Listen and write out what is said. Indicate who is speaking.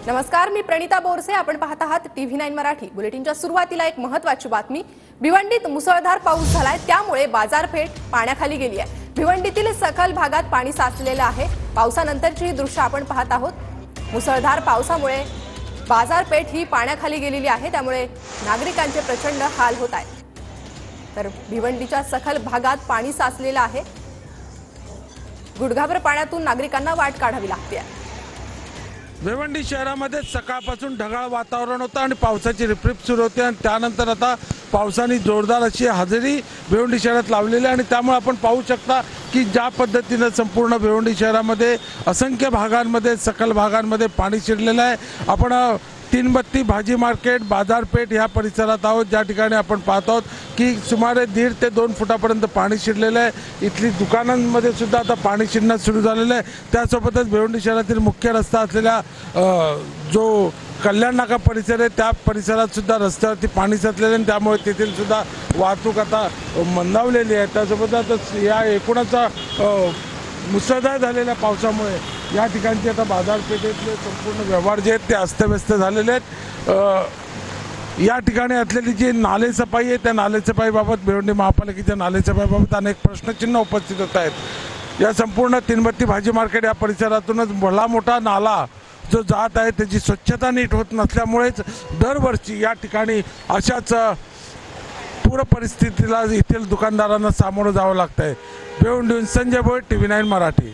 Speaker 1: नमस्कार, मी प्रणिता बोरसे. आपण पाहत आहात TV9 मराठी. बुलेटिनच्या सुरुवातीला एक महत्त्वाची बातमी. भिवंडीत मुसळधार पाऊस झालाय, त्यामुळे बाजारपेठ पाण्याखाली गेली आहे. भिवंडीतील सखल भागात पाणी साचलेलं आहे. पावसानंतरची ही दृश्य आपण पाहत आहोत. मुसळधार पावसामुळे बाजारपेठ ही पाण्याखाली गेलेली आहे, त्यामुळे नागरिकांचे प्रचंड हाल होत आहेत. तर भिवंडीच्या सखल भागात पाणी साचलेलं आहे. गुडघाभर पाण्यातून नागरिकांना वाट काढावी लागते.
Speaker 2: भिवंडी शहरामध्ये सकाळपासून ढगाळ वातावरण होतं आणि पावसाची रिपरिप सुरू होती आणि त्यानंतर आता पावसाने जोरदार अशी हजेरी भिवंडी शहरात लावलेली आहे आणि त्यामुळे आपण पाहू शकता की ज्या पद्धतीने संपूर्ण भिवंडी शहरामध्ये असंख्य भागांमध्ये सखल भागांमध्ये पाणी शिरलेलं आहे. आपण तीनबत्ती भाजी मार्केट बाजारपेठ ह्या परिसरात आहोत, ज्या ठिकाणी आपण पाहत आहोत की सुमारे 1.5 ते 2 फुटापर्यंत पाणी शिरलेलं आहे. इथली दुकानांमध्ये सुद्धा आता पाणी शिरणं सुरू झालेलं आहे. त्यासोबतच भिवंडी शहरातील मुख्य रस्ता असलेल्या जो कल्याण नाका परिसर आहे त्या परिसरात सुद्धा रस्त्यावरती पाणी साचलेलं आहे, त्यामुळे तेथील सुद्धा वाहतूक आता मंदावलेली आहे. त्यासोबतच या एकूणच मुसळधार झालेल्या पावसामुळे या ठिकाणचे आता बाजारपेठेतले संपूर्ण व्यवहार जे आहेत ते अस्तव्यस्त झालेले आहेत. या ठिकाणी असलेली जी नालेसफाई आहे त्या नालेसफाईबाबत भिवंडी महापालिकेच्या नालेसफाईबाबत अनेक प्रश्नचिन्ह उपस्थित होत आहेत. या संपूर्ण तीनबत्ती भाजी मार्केट या परिसरातूनच भला मोठा नाला जो जात आहे त्याची स्वच्छता नीट होत नसल्यामुळेच दरवर्षी या ठिकाणी अशाच पूर परिस्थितीला येथील दुकानदारांना सामोरं जावं लागतं आहे. भिवंडीहून संजय भोईर, TV9 मराठी.